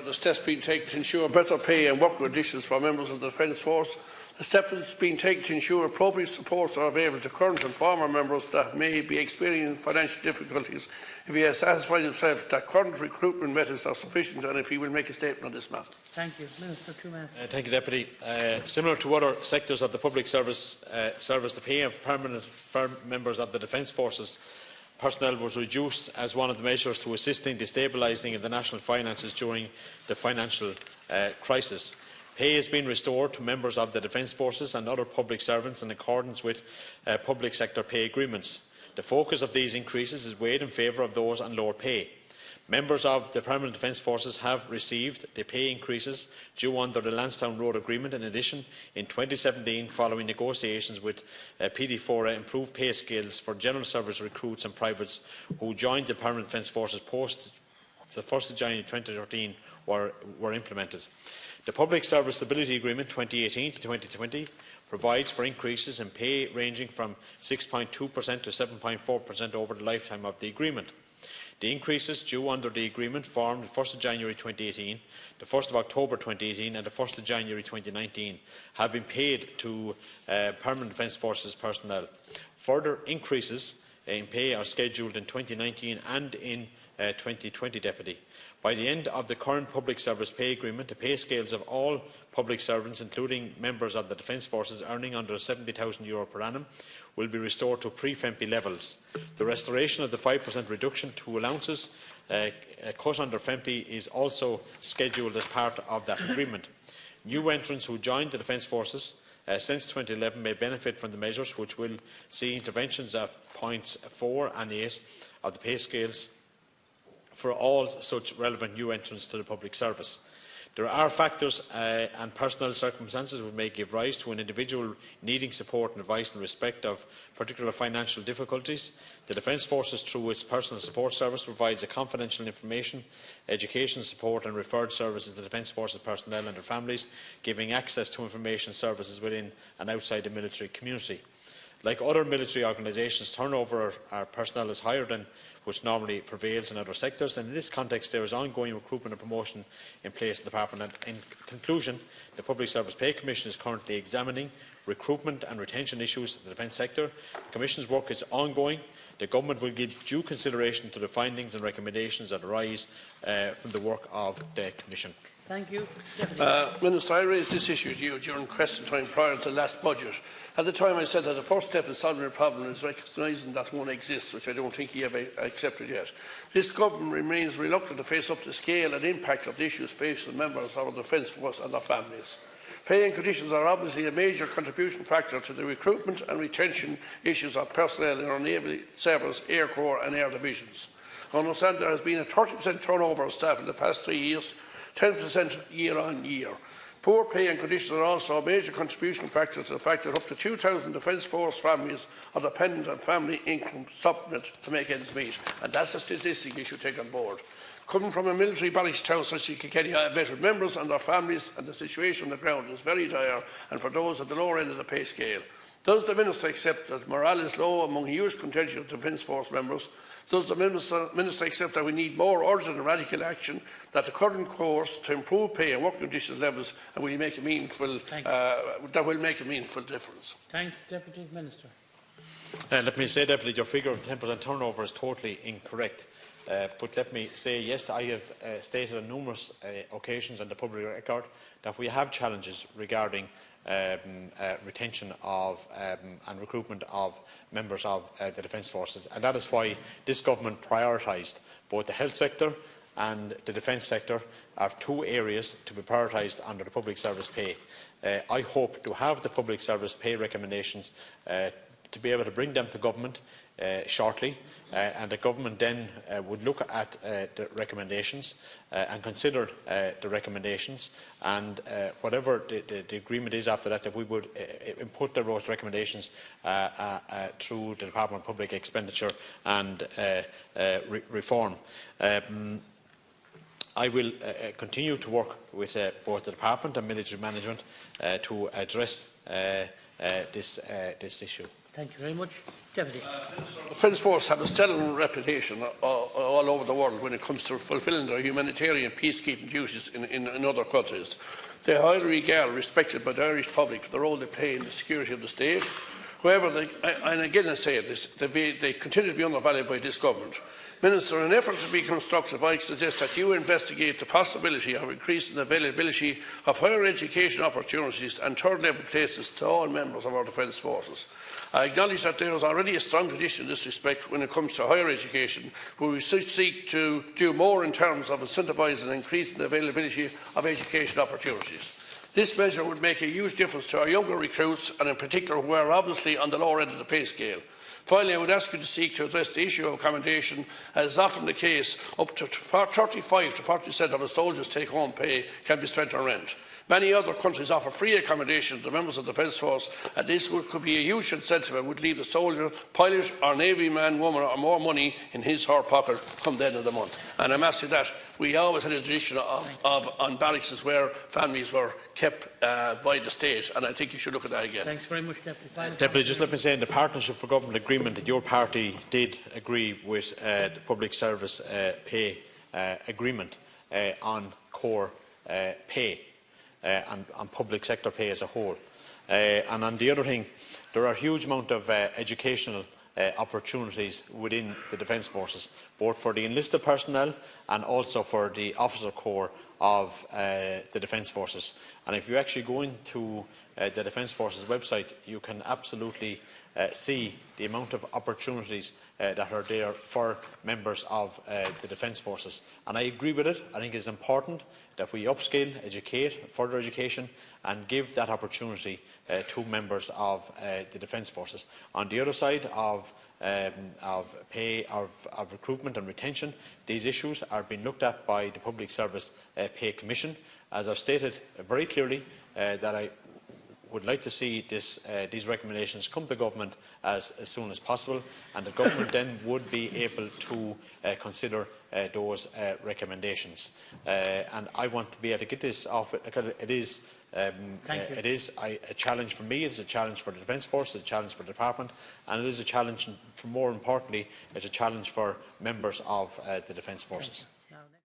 The steps being taken to ensure better pay and work conditions for members of the Defence Force. The steps being taken to ensure appropriate supports are available to current and former members that may be experiencing financial difficulties, if he has satisfied himself that current recruitment methods are sufficient, and if he will make a statement on this matter. Thank you. Minister, 2 minutes. Thank you, Deputy. Similar to other sectors of the public service, the pay of permanent members of the Defence Forces personnel was reduced as one of the measures to assist in destabilising the national finances during the financial crisis. Pay has been restored to members of the Defence Forces and other public servants in accordance with public sector pay agreements. The focus of these increases is weighed in favour of those on lower pay. Members of the Permanent Defence Forces have received the pay increases due under the Lansdowne Road Agreement. In addition, in 2017, following negotiations with PD4, improved pay scales for general service recruits and privates who joined the Permanent Defence Forces post the 1st of January 2013 were implemented. The Public Service Stability Agreement 2018 to 2020 provides for increases in pay ranging from 6.2% to 7.4% over the lifetime of the agreement. The increases due under the agreement formed the 1st of January 2018, the 1st of October 2018 and the 1st of January 2019 have been paid to Permanent Defence Forces personnel. Further increases in pay are scheduled in 2019 and in 2020, Deputy. By the end of the current Public Service Pay Agreement, the pay scales of all public servants, including members of the Defence Forces earning under €70,000 per annum, will be restored to pre-FEMPI levels. The restoration of the 5% reduction to allowances cut under FEMPI is also scheduled as part of that agreement. New entrants who joined the Defence Forces since 2011 may benefit from the measures, which will see interventions at points 4 and 8 of the pay scales for all such relevant new entrants to the public service. There are factors and personal circumstances which may give rise to an individual needing support and advice in respect of particular financial difficulties. The Defence Forces, through its Personal Support Service, provides a confidential information, education support and referred services to the Defence Forces personnel and their families, giving access to information services within and outside the military community. Like other military organisations, turnover our personnel is higher than which normally prevails in other sectors, and in this context there is ongoing recruitment and promotion in place in the Department. In conclusion, the Public Service Pay Commission is currently examining recruitment and retention issues in the defence sector. The Commission's work is ongoing. The Government will give due consideration to the findings and recommendations that arise from the work of the Commission. Thank you. Minister, I raised this issue to you during question time prior to the last budget. At the time I said that the first step in solving the problem is recognising that one exists, which I don't think he have accepted yet. This Government remains reluctant to face up to the scale and impact of the issues facing members of the Defence Force and their families. Pay and conditions are obviously a major contribution factor to the recruitment and retention issues of personnel in our Naval Service, Air Corps and Air Divisions. I understand there has been a 30% turnover of staff in the past 3 years, 10% year on year. Poor pay and conditions are also a major contribution factor to the fact that up to 2,000 Defence Force families are dependent on family income supplement to make ends meet, and that's a statistic you should take on board. Coming from a military ballast town such as Kilkenny, I have met with members and their families, and the situation on the ground is very dire, and for those at the lower end of the pay scale. Does the Minister accept that morale is low among a huge contingent of Defence Force members? Does the Minister accept that we need more urgent and radical action, that the current course to improve pay and work conditions levels and will make a meaningful, that will make a meaningful difference? Thanks, Deputy Minister. Let me say, Deputy, your figure of 10% turnover is totally incorrect. But let me say, yes, I have stated on numerous occasions on the public record that we have challenges regarding retention of and recruitment of members of the Defence Forces, and that is why this Government prioritised both the health sector and the defence sector are two areas to be prioritised under the public service pay. I hope to have the public service pay recommendations to be able to bring them to Government shortly, and the Government then would look at the recommendations and consider the recommendations, and whatever the agreement is after that, that we would input those recommendations through the Department of Public Expenditure and Reform. I will continue to work with both the Department and military management to address this issue. Thank you very much. Deputy. The Defence Force have a stellar reputation all over the world when it comes to fulfilling their humanitarian peacekeeping duties in other countries. They are highly regarded and respected by the Irish public for the role they play in the security of the state. However, and again I say this, they continue to be undervalued by this government. Minister, in an effort to be constructive, I suggest that you investigate the possibility of increasing the availability of higher education opportunities and third-level places to all members of our Defence Forces. I acknowledge that there is already a strong tradition in this respect when it comes to higher education, but we should seek to do more in terms of incentivising and increasing the availability of education opportunities. This measure would make a huge difference to our younger recruits, and in particular who are obviously on the lower end of the pay scale. Finally, I would ask you to seek to address the issue of accommodation. As is often the case, up to 35 to 40% of a soldier's take-home pay can be spent on rent. Many other countries offer free accommodation to members of the Defence Force, and this could be a huge incentive and would leave the soldier, pilot or Navy man, woman or more money in his or her pocket come the end of the month. And I'm asking that we always had a tradition on barracks where families were kept by the state, and I think you should look at that again. Thanks very much, Deputy. Deputy, just let me say, in the Partnership for Government agreement that your party did agree with the public service pay agreement on core pay. And on public sector pay as a whole. And on the other thing, there are a huge amount of educational opportunities within the Defence Forces, both for the enlisted personnel and also for the officer corps of the Defence Forces. And if you actually go into the Defence Forces website, you can absolutely see the amount of opportunities that are there for members of the Defence Forces. And I agree with it. I think it is important that we upskill, educate, further education and give that opportunity to members of the Defence Forces. On the other side of pay, of recruitment and retention, these issues are being looked at by the Public Service Pay Commission. As I've stated very clearly, that I would like to see these recommendations come to government as soon as possible, and the government then would be able to consider those recommendations. And I want to be able to get this off. It is a challenge for me, it is a challenge for the Defence Force, it is a challenge for the Department, and it is a challenge, for more importantly, it is a challenge for members of the Defence Forces.